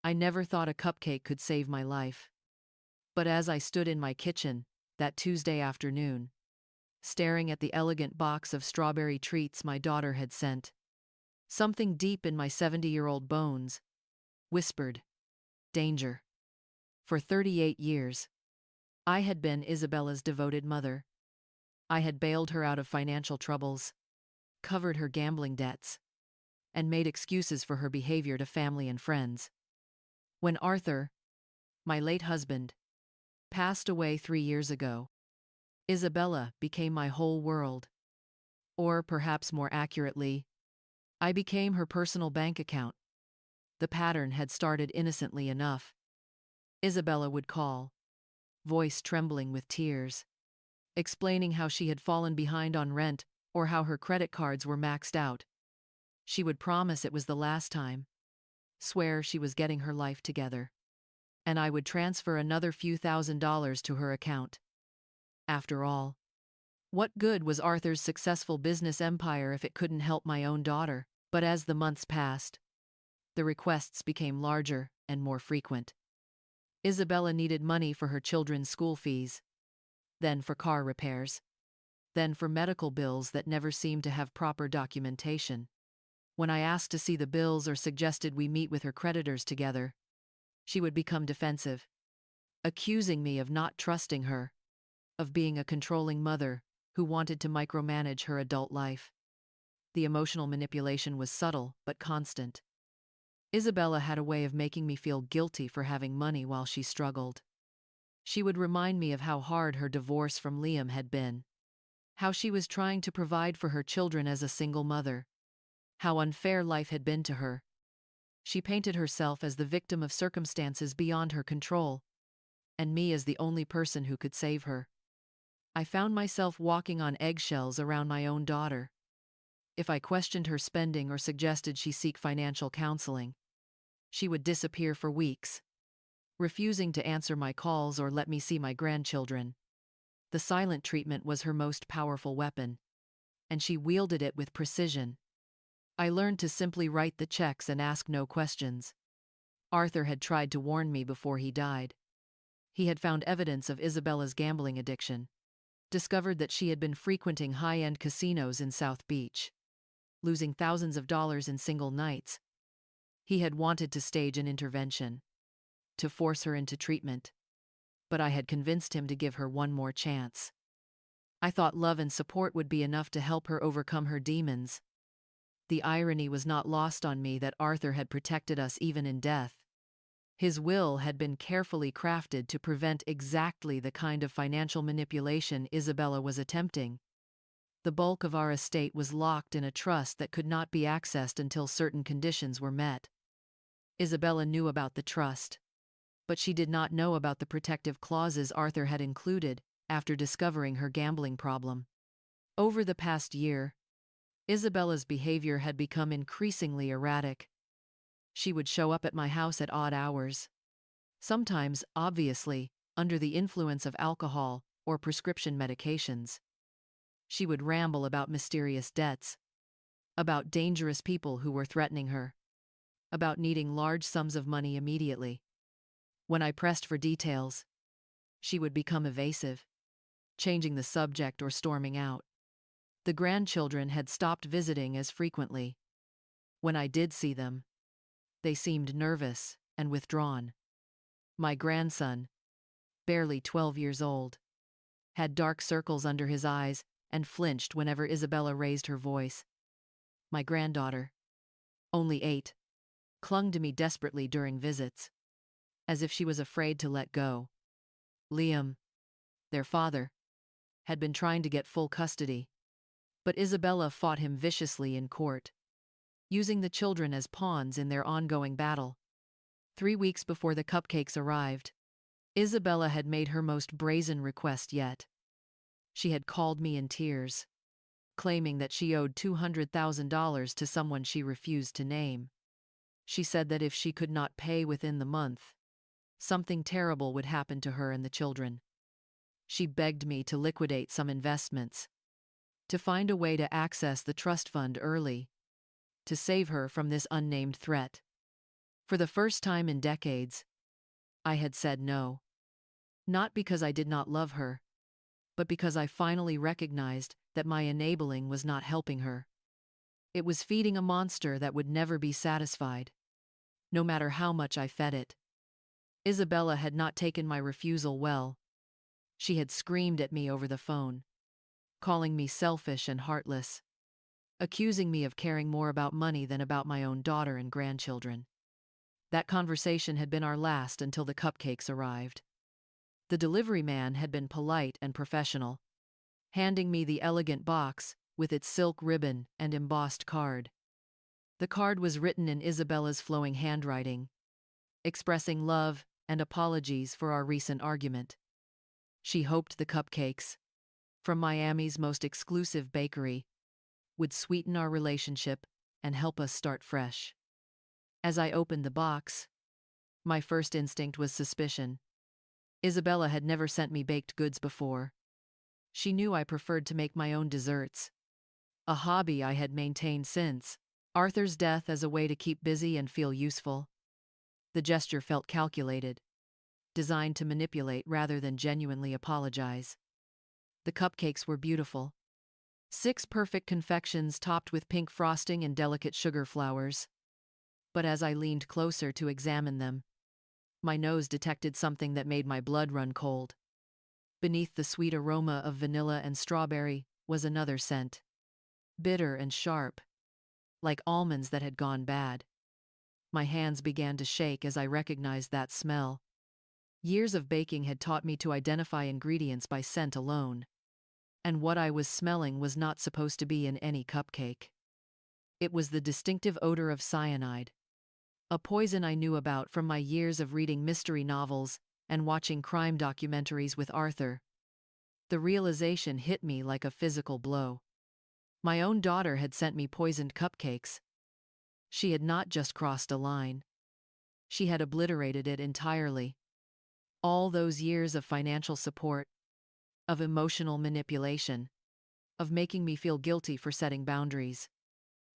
I never thought a cupcake could save my life. But as I stood in my kitchen, that Tuesday afternoon, staring at the elegant box of strawberry treats my daughter had sent, something deep in my 70-year-old bones whispered, danger. For 38 years, I had been Isabella's devoted mother. I had bailed her out of financial troubles, covered her gambling debts, and made excuses for her behavior to family and friends. When Arthur, my late husband, passed away 3 years ago, Isabella became my whole world. Or perhaps more accurately, I became her personal bank account. The pattern had started innocently enough. Isabella would call, voice trembling with tears, explaining how she had fallen behind on rent or how her credit cards were maxed out. She would promise it was the last time, swear she was getting her life together, and I would transfer another few $1,000s to her account. After all, what good was Arthur's successful business empire if it couldn't help my own daughter? But as the months passed, the requests became larger and more frequent. Isabella needed money for her children's school fees, then for car repairs, then for medical bills that never seemed to have proper documentation. When I asked to see the bills or suggested we meet with her creditors together, she would become defensive, accusing me of not trusting her, of being a controlling mother who wanted to micromanage her adult life. The emotional manipulation was subtle but constant. Isabella had a way of making me feel guilty for having money while she struggled. She would remind me of how hard her divorce from Liam had been, how she was trying to provide for her children as a single mother, how unfair life had been to her. She painted herself as the victim of circumstances beyond her control, and me as the only person who could save her. I found myself walking on eggshells around my own daughter. If I questioned her spending or suggested she seek financial counseling, she would disappear for weeks, refusing to answer my calls or let me see my grandchildren. The silent treatment was her most powerful weapon, and she wielded it with precision. I learned to simply write the checks and ask no questions. Arthur had tried to warn me before he died. He had found evidence of Isabella's gambling addiction, discovered that she had been frequenting high-end casinos in South Beach, losing thousands of dollars in single nights. He had wanted to stage an intervention, to force her into treatment, but I had convinced him to give her one more chance. I thought love and support would be enough to help her overcome her demons. The irony was not lost on me that Arthur had protected us even in death. His will had been carefully crafted to prevent exactly the kind of financial manipulation Isabella was attempting. The bulk of our estate was locked in a trust that could not be accessed until certain conditions were met. Isabella knew about the trust, but she did not know about the protective clauses Arthur had included after discovering her gambling problem. Over the past year, Isabella's behavior had become increasingly erratic. She would show up at my house at odd hours, sometimes, obviously, under the influence of alcohol or prescription medications. She would ramble about mysterious debts, about dangerous people who were threatening her, about needing large sums of money immediately. When I pressed for details, she would become evasive, changing the subject or storming out. The grandchildren had stopped visiting as frequently. When I did see them, they seemed nervous and withdrawn. My grandson, barely 12 years old, had dark circles under his eyes and flinched whenever Isabella raised her voice. My granddaughter, only 8, clung to me desperately during visits, as if she was afraid to let go. Liam, their father, had been trying to get full custody, but Isabella fought him viciously in court, using the children as pawns in their ongoing battle. 3 weeks before the cupcakes arrived, Isabella had made her most brazen request yet. She had called me in tears, claiming that she owed $200,000 to someone she refused to name. She said that if she could not pay within the month, something terrible would happen to her and the children. She begged me to liquidate some investments, to find a way to access the trust fund early, to save her from this unnamed threat. For the first time in decades, I had said no. Not because I did not love her, but because I finally recognized that my enabling was not helping her. It was feeding a monster that would never be satisfied, no matter how much I fed it. Isabella had not taken my refusal well. She had screamed at me over the phone, calling me selfish and heartless, accusing me of caring more about money than about my own daughter and grandchildren. That conversation had been our last until the cupcakes arrived. The delivery man had been polite and professional, handing me the elegant box with its silk ribbon and embossed card. The card was written in Isabella's flowing handwriting, expressing love and apologies for our recent argument. She hoped the cupcakes, from Miami's most exclusive bakery, would sweeten our relationship and help us start fresh. As I opened the box, my first instinct was suspicion. Isabella had never sent me baked goods before. She knew I preferred to make my own desserts, a hobby I had maintained since Arthur's death as a way to keep busy and feel useful. The gesture felt calculated, designed to manipulate rather than genuinely apologize. The cupcakes were beautiful. 6 perfect confections topped with pink frosting and delicate sugar flowers. But as I leaned closer to examine them, my nose detected something that made my blood run cold. Beneath the sweet aroma of vanilla and strawberry was another scent, bitter and sharp, like almonds that had gone bad. My hands began to shake as I recognized that smell. Years of baking had taught me to identify ingredients by scent alone, and what I was smelling was not supposed to be in any cupcake. It was the distinctive odor of cyanide, a poison I knew about from my years of reading mystery novels and watching crime documentaries with Arthur. The realization hit me like a physical blow. My own daughter had sent me poisoned cupcakes. She had not just crossed a line. She had obliterated it entirely. All those years of financial support, of emotional manipulation, of making me feel guilty for setting boundaries,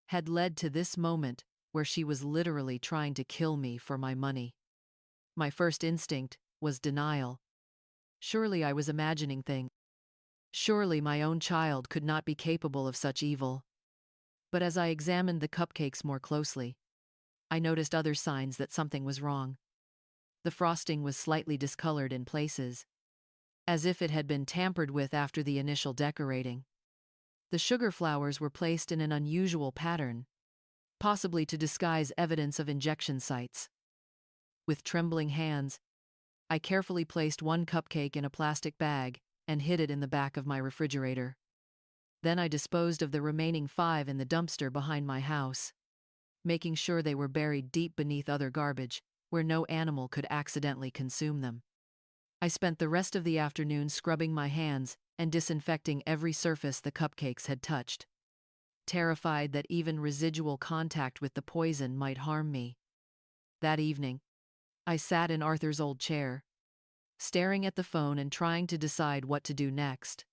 had led to this moment where she was literally trying to kill me for my money. My first instinct was denial. Surely I was imagining things. Surely my own child could not be capable of such evil. But as I examined the cupcakes more closely, I noticed other signs that something was wrong. The frosting was slightly discolored in places, as if it had been tampered with after the initial decorating. The sugar flowers were placed in an unusual pattern, possibly to disguise evidence of injection sites. With trembling hands, I carefully placed one cupcake in a plastic bag and hid it in the back of my refrigerator. Then I disposed of the remaining 5 in the dumpster behind my house, making sure they were buried deep beneath other garbage, where no animal could accidentally consume them. I spent the rest of the afternoon scrubbing my hands and disinfecting every surface the cupcakes had touched, terrified that even residual contact with the poison might harm me. That evening, I sat in Arthur's old chair, staring at the phone and trying to decide what to do next.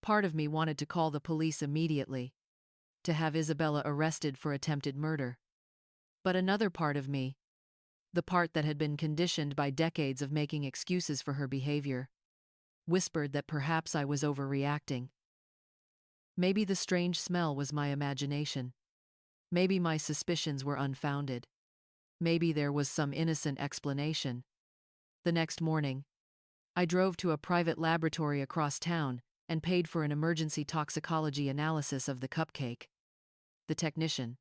Part of me wanted to call the police immediately, to have Isabella arrested for attempted murder. But another part of me, the part that had been conditioned by decades of making excuses for her behavior, whispered that perhaps I was overreacting. Maybe the strange smell was my imagination. Maybe my suspicions were unfounded. Maybe there was some innocent explanation. The next morning, I drove to a private laboratory across town and paid for an emergency toxicology analysis of the cupcake. The technician,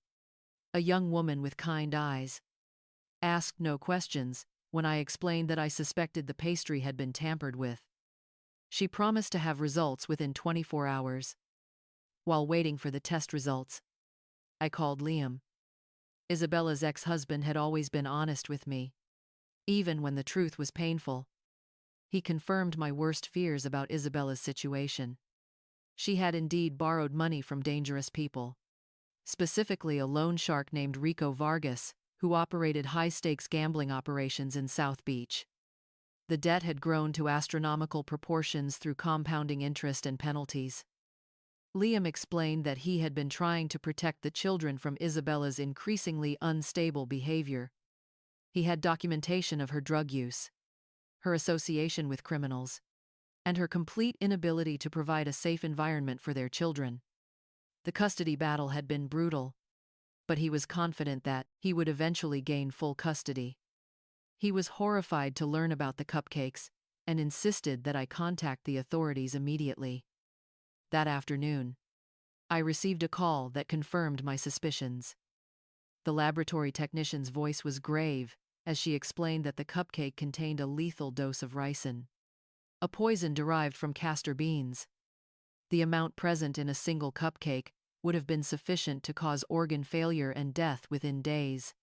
a young woman with kind eyes, asked no questions when I explained that I suspected the pastry had been tampered with. She promised to have results within 24 hours. While waiting for the test results, I called Liam. Isabella's ex-husband had always been honest with me, even when the truth was painful. He confirmed my worst fears about Isabella's situation. She had indeed borrowed money from dangerous people, specifically a loan shark named Rico Vargas, who operated high-stakes gambling operations in South Beach. The debt had grown to astronomical proportions through compounding interest and penalties. Liam explained that he had been trying to protect the children from Isabella's increasingly unstable behavior, He had documentation of her drug use, her association with criminals, and her complete inability to provide a safe environment for their children. The custody battle had been brutal, but he was confident that he would eventually gain full custody. He was horrified to learn about the cupcakes and insisted that I contact the authorities immediately. That afternoon, I received a call that confirmed my suspicions. The laboratory technician's voice was grave as she explained that the cupcake contained a lethal dose of ricin, a poison derived from castor beans. The amount present in a single cupcake would have been sufficient to cause organ failure and death within days.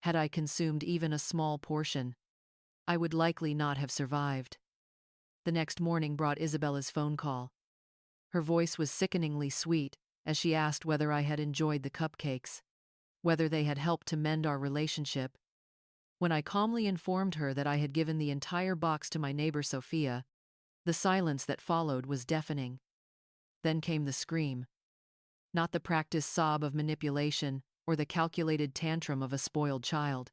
Had I consumed even a small portion, I would likely not have survived. The next morning brought Isabella's phone call. Her voice was sickeningly sweet as she asked whether I had enjoyed the cupcakes, whether they had helped to mend our relationship. When I calmly informed her that I had given the entire box to my neighbor Sophia, the silence that followed was deafening. Then came the scream. Not the practiced sob of manipulation or the calculated tantrum of a spoiled child,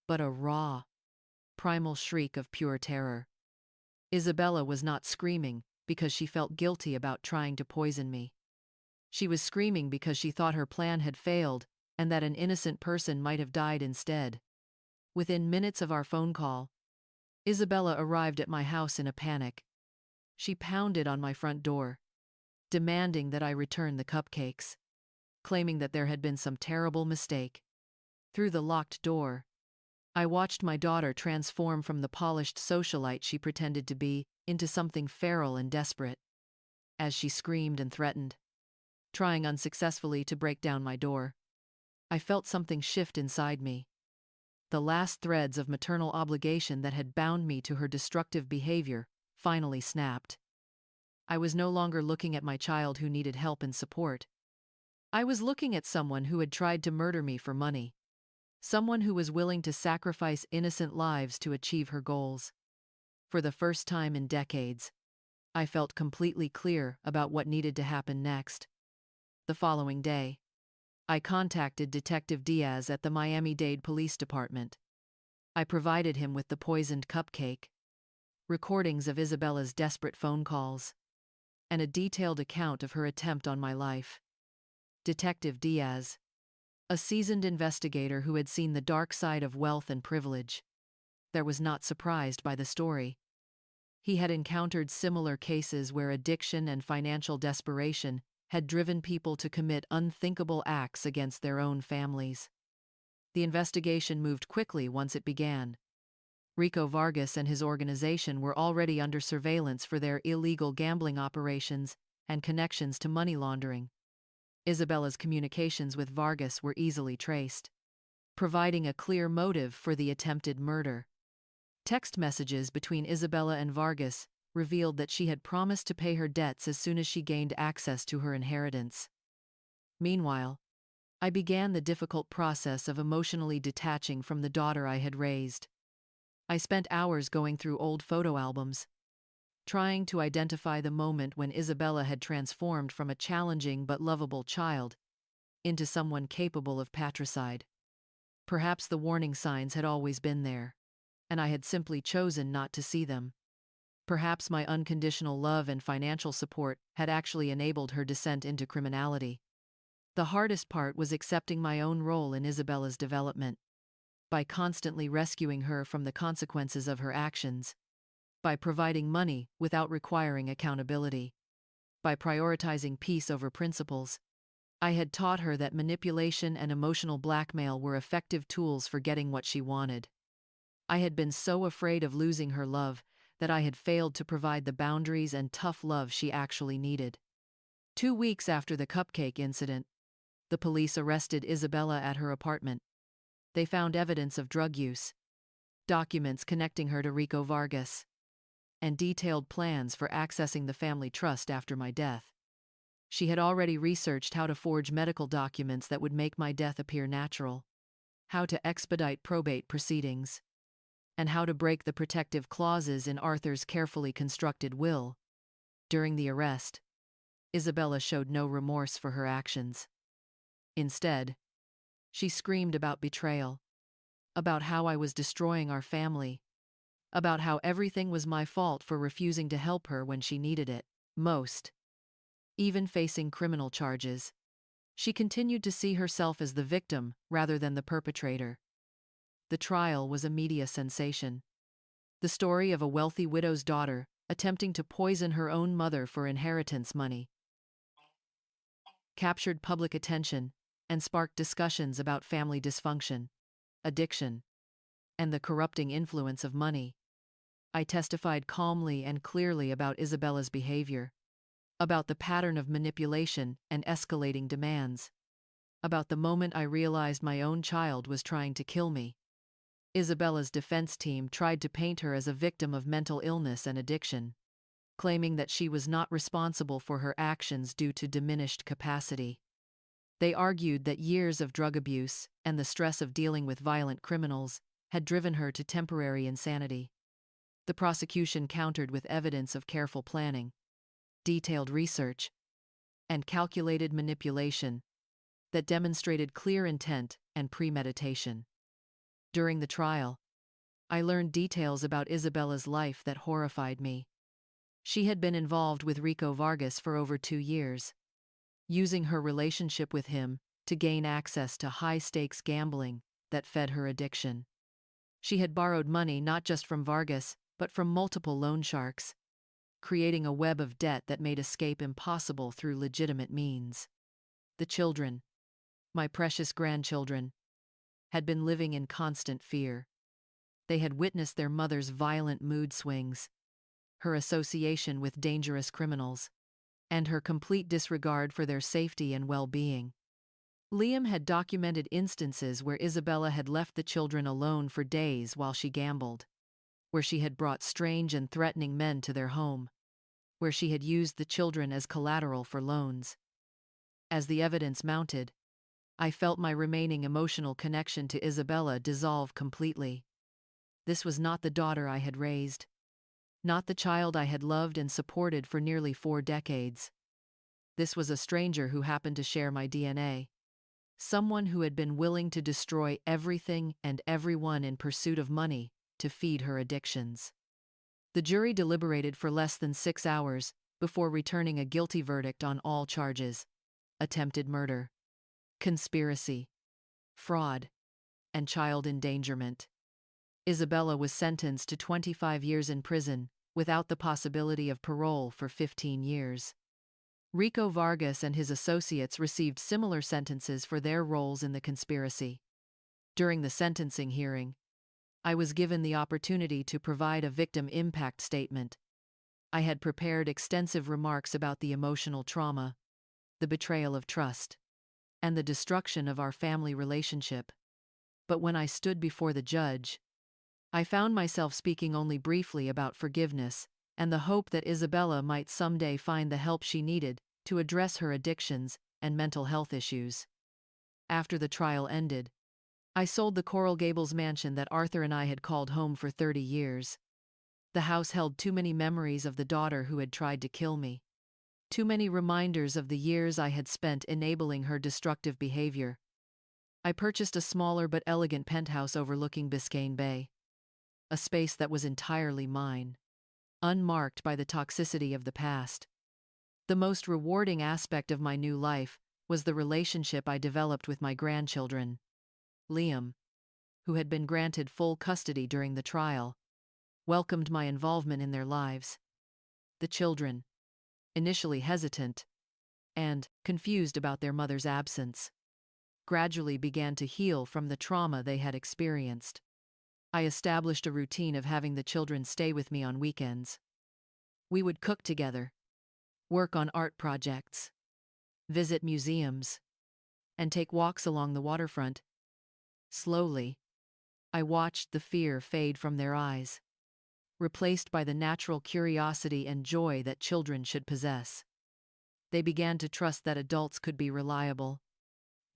but a raw, primal shriek of pure terror. Isabella was not screaming because she felt guilty about trying to poison me. She was screaming because she thought her plan had failed and that an innocent person might have died instead. Within minutes of our phone call, Isabella arrived at my house in a panic. She pounded on my front door, demanding that I return the cupcakes, claiming that there had been some terrible mistake. Through the locked door, I watched my daughter transform from the polished socialite she pretended to be into something feral and desperate. As she screamed and threatened, trying unsuccessfully to break down my door, I felt something shift inside me. The last threads of maternal obligation that had bound me to her destructive behavior finally snapped. I was no longer looking at my child who needed help and support. I was looking at someone who had tried to murder me for money. Someone who was willing to sacrifice innocent lives to achieve her goals. For the first time in decades, I felt completely clear about what needed to happen next. The following day, I contacted Detective Diaz at the Miami-Dade Police Department. I provided him with the poisoned cupcake, recordings of Isabella's desperate phone calls, and a detailed account of her attempt on my life. Detective Diaz, a seasoned investigator who had seen the dark side of wealth and privilege, was not surprised by the story. He had encountered similar cases where addiction and financial desperation had driven people to commit unthinkable acts against their own families. The investigation moved quickly once it began. Rico Vargas and his organization were already under surveillance for their illegal gambling operations and connections to money laundering. Isabella's communications with Vargas were easily traced, providing a clear motive for the attempted murder. Text messages between Isabella and Vargas revealed that she had promised to pay her debts as soon as she gained access to her inheritance. Meanwhile, I began the difficult process of emotionally detaching from the daughter I had raised. I spent hours going through old photo albums, trying to identify the moment when Isabella had transformed from a challenging but lovable child into someone capable of patricide. Perhaps the warning signs had always been there, and I had simply chosen not to see them. Perhaps my unconditional love and financial support had actually enabled her descent into criminality. The hardest part was accepting my own role in Isabella's development. By constantly rescuing her from the consequences of her actions, by providing money without requiring accountability, by prioritizing peace over principles, I had taught her that manipulation and emotional blackmail were effective tools for getting what she wanted. I had been so afraid of losing her love that I had failed to provide the boundaries and tough love she actually needed. 2 weeks after the cupcake incident, the police arrested Isabella at her apartment. They found evidence of drug use, documents connecting her to Rico Vargas, and detailed plans for accessing the family trust after my death. She had already researched how to forge medical documents that would make my death appear natural, how to expedite probate proceedings, and how to break the protective clauses in Arthur's carefully constructed will. During the arrest, Isabella showed no remorse for her actions. Instead, she screamed about betrayal. about how I was destroying our family, about how everything was my fault for refusing to help her when she needed it most. Even facing criminal charges, she continued to see herself as the victim rather than the perpetrator. The trial was a media sensation. The story of a wealthy widow's daughter attempting to poison her own mother for inheritance money captured public attention and sparked discussions about family dysfunction, addiction, and the corrupting influence of money. I testified calmly and clearly about Isabella's behavior, about the pattern of manipulation and escalating demands, about the moment I realized my own child was trying to kill me. Isabella's defense team tried to paint her as a victim of mental illness and addiction, claiming that she was not responsible for her actions due to diminished capacity. They argued that years of drug abuse and the stress of dealing with violent criminals had driven her to temporary insanity. The prosecution countered with evidence of careful planning, detailed research, and calculated manipulation that demonstrated clear intent and premeditation. During the trial, I learned details about Isabella's life that horrified me. She had been involved with Rico Vargas for over 2 years, using her relationship with him to gain access to high-stakes gambling that fed her addiction. She had borrowed money not just from Vargas, but from multiple loan sharks, creating a web of debt that made escape impossible through legitimate means. The children, my precious grandchildren, had been living in constant fear. They had witnessed their mother's violent mood swings, her association with dangerous criminals, and her complete disregard for their safety and well-being. Liam had documented instances where Isabella had left the children alone for days while she gambled, where she had brought strange and threatening men to their home, where she had used the children as collateral for loans. As the evidence mounted, I felt my remaining emotional connection to Isabella dissolve completely. This was not the daughter I had raised, not the child I had loved and supported for nearly 4 decades. This was a stranger who happened to share my DNA, someone who had been willing to destroy everything and everyone in pursuit of money to feed her addictions. The jury deliberated for less than 6 hours before returning a guilty verdict on all charges: attempted murder, conspiracy, fraud, and child endangerment. Isabella was sentenced to 25 years in prison, without the possibility of parole for 15 years. Rico Vargas and his associates received similar sentences for their roles in the conspiracy. During the sentencing hearing, I was given the opportunity to provide a victim impact statement. I had prepared extensive remarks about the emotional trauma, the betrayal of trust, and the destruction of our family relationship. But when I stood before the judge, I found myself speaking only briefly about forgiveness and the hope that Isabella might someday find the help she needed to address her addictions and mental health issues. After the trial ended, I sold the Coral Gables mansion that Arthur and I had called home for 30 years. The house held too many memories of the daughter who had tried to kill me, too many reminders of the years I had spent enabling her destructive behavior. I purchased a smaller but elegant penthouse overlooking Biscayne Bay, a space that was entirely mine, unmarked by the toxicity of the past. The most rewarding aspect of my new life was the relationship I developed with my grandchildren. Liam, who had been granted full custody during the trial, welcomed my involvement in their lives. The children, initially hesitant and confused about their mother's absence, gradually began to heal from the trauma they had experienced. I established a routine of having the children stay with me on weekends. We would cook together, work on art projects, visit museums, and take walks along the waterfront. Slowly, I watched the fear fade from their eyes, replaced by the natural curiosity and joy that children should possess. They began to trust that adults could be reliable,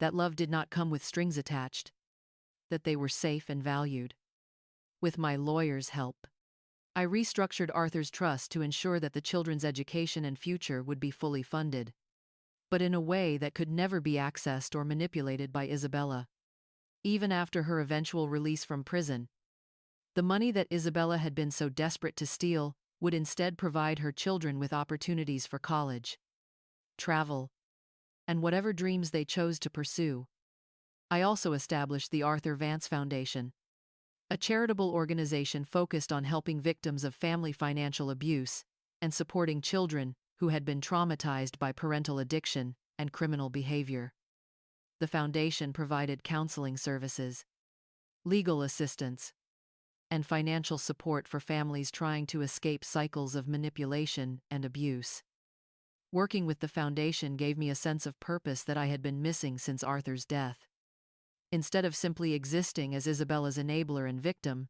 that love did not come with strings attached, that they were safe and valued. With my lawyer's help, I restructured Arthur's trust to ensure that the children's education and future would be fully funded, but in a way that could never be accessed or manipulated by Isabella. even after her eventual release from prison. The money that Isabella had been so desperate to steal would instead provide her children with opportunities for college, travel, and whatever dreams they chose to pursue. I also established the Arthur Vance Foundation, a charitable organization focused on helping victims of family financial abuse and supporting children who had been traumatized by parental addiction and criminal behavior. The foundation provided counseling services, legal assistance, and financial support for families trying to escape cycles of manipulation and abuse. Working with the foundation gave me a sense of purpose that I had been missing since Arthur's death. Instead of simply existing as Isabella's enabler and victim,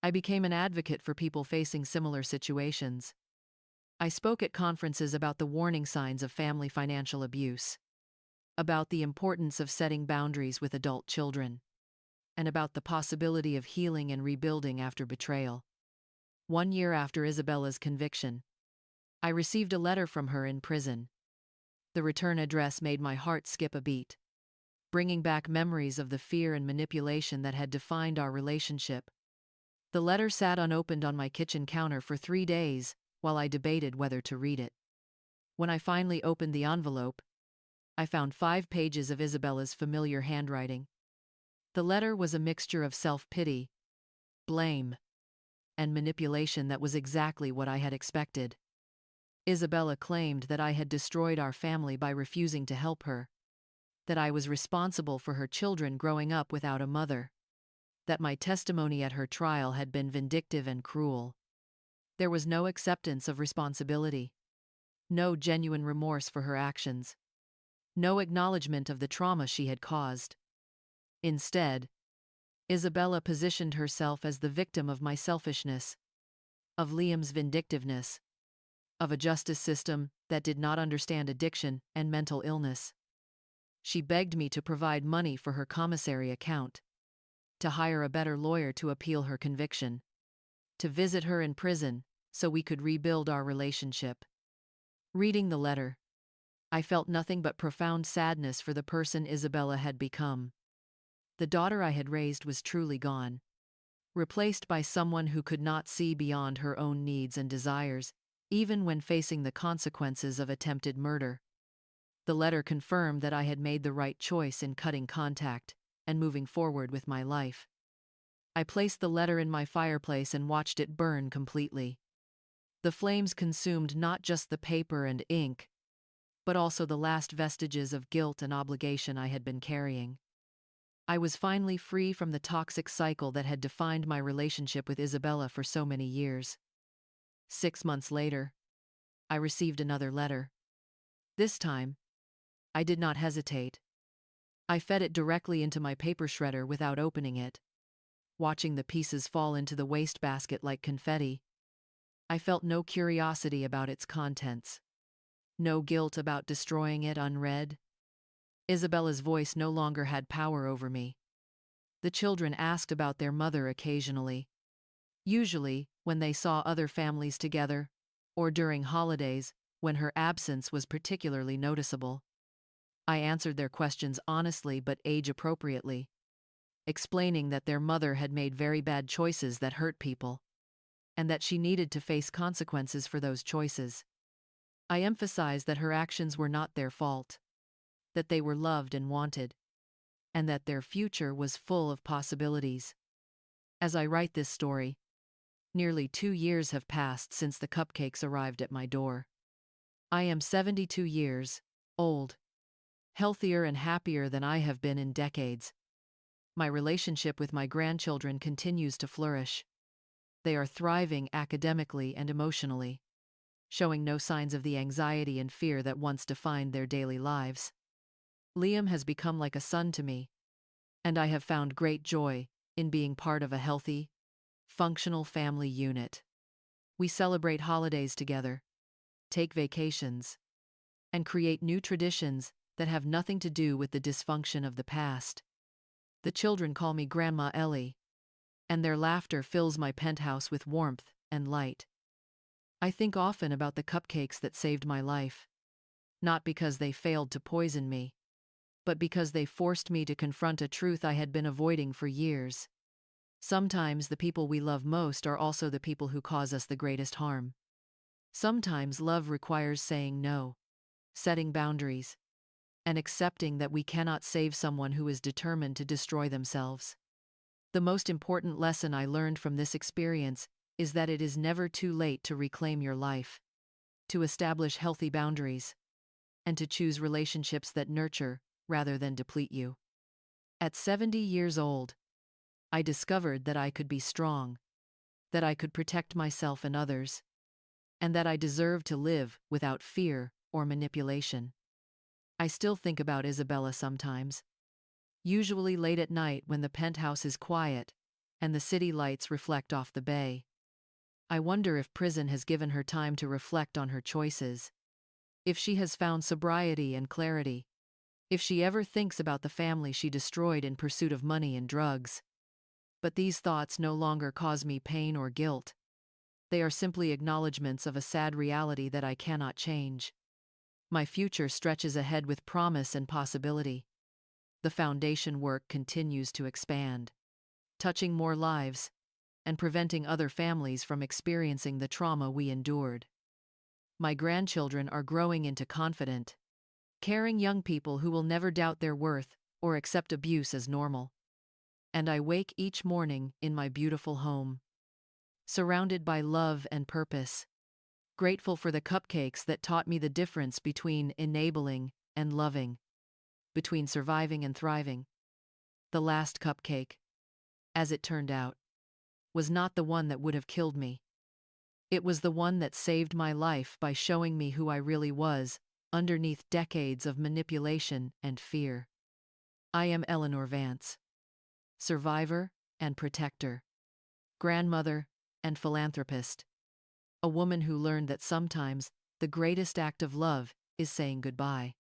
I became an advocate for people facing similar situations. I spoke at conferences about the warning signs of family financial abuse, about the importance of setting boundaries with adult children, and about the possibility of healing and rebuilding after betrayal. 1 year after Isabella's conviction, I received a letter from her in prison. The return address made my heart skip a beat, bringing back memories of the fear and manipulation that had defined our relationship. The letter sat unopened on my kitchen counter for 3 days while I debated whether to read it. When I finally opened the envelope, I found 5 pages of Isabella's familiar handwriting. The letter was a mixture of self-pity, blame, and manipulation that was exactly what I had expected. Isabella claimed that I had destroyed our family by refusing to help her, that I was responsible for her children growing up without a mother, that my testimony at her trial had been vindictive and cruel. There was no acceptance of responsibility, no genuine remorse for her actions, no acknowledgement of the trauma she had caused. Instead, Isabella positioned herself as the victim of my selfishness, of Liam's vindictiveness, of a justice system that did not understand addiction and mental illness. She begged me to provide money for her commissary account, to hire a better lawyer to appeal her conviction, to visit her in prison so we could rebuild our relationship. Reading the letter, I felt nothing but profound sadness for the person Isabella had become. The daughter I had raised was truly gone, replaced by someone who could not see beyond her own needs and desires, even when facing the consequences of attempted murder. The letter confirmed that I had made the right choice in cutting contact and moving forward with my life. I placed the letter in my fireplace and watched it burn completely. The flames consumed not just the paper and ink, but also the last vestiges of guilt and obligation I had been carrying. I was finally free from the toxic cycle that had defined my relationship with Isabella for so many years. 6 months later, I received another letter. This time, I did not hesitate. I fed it directly into my paper shredder without opening it. Watching the pieces fall into the wastebasket like confetti, I felt no curiosity about its contents, no guilt about destroying it unread. Isabella's voice no longer had power over me. The children asked about their mother occasionally, usually when they saw other families together, or during holidays when her absence was particularly noticeable. I answered their questions honestly but age-appropriately, explaining that their mother had made very bad choices that hurt people, and that she needed to face consequences for those choices. I emphasized that her actions were not their fault, that they were loved and wanted, and that their future was full of possibilities. As I write this story, nearly 2 years have passed since the cupcakes arrived at my door. I am 72 years old, healthier and happier than I have been in decades. My relationship with my grandchildren continues to flourish. They are thriving academically and emotionally, showing no signs of the anxiety and fear that once defined their daily lives. Liam has become like a son to me, and I have found great joy in being part of a healthy, functional family unit. We celebrate holidays together, take vacations, and create new traditions that have nothing to do with the dysfunction of the past. The children call me Grandma Ellie, and their laughter fills my penthouse with warmth and light. I think often about the cupcakes that saved my life, not because they failed to poison me, but because they forced me to confront a truth I had been avoiding for years. Sometimes the people we love most are also the people who cause us the greatest harm. Sometimes love requires saying no, setting boundaries, and accepting that we cannot save someone who is determined to destroy themselves. The most important lesson I learned from this experience is that it is never too late to reclaim your life, to establish healthy boundaries, and to choose relationships that nurture rather than deplete you. At 70 years old, I discovered that I could be strong, that I could protect myself and others, and that I deserved to live without fear or manipulation. I still think about Isabella sometimes, usually late at night when the penthouse is quiet and the city lights reflect off the bay. I wonder if prison has given her time to reflect on her choices, if she has found sobriety and clarity, if she ever thinks about the family she destroyed in pursuit of money and drugs. But these thoughts no longer cause me pain or guilt. They are simply acknowledgments of a sad reality that I cannot change. My future stretches ahead with promise and possibility. The foundation work continues to expand, touching more lives and preventing other families from experiencing the trauma we endured. My grandchildren are growing into confident, caring young people who will never doubt their worth or accept abuse as normal. And I wake each morning in my beautiful home, surrounded by love and purpose, grateful for the cupcakes that taught me the difference between enabling and loving, between surviving and thriving. The last cupcake, as it turned out, was not the one that would have killed me. It was the one that saved my life by showing me who I really was, underneath decades of manipulation and fear. I am Eleanor Vance, survivor and protector, grandmother and philanthropist, a woman who learned that sometimes the greatest act of love is saying goodbye.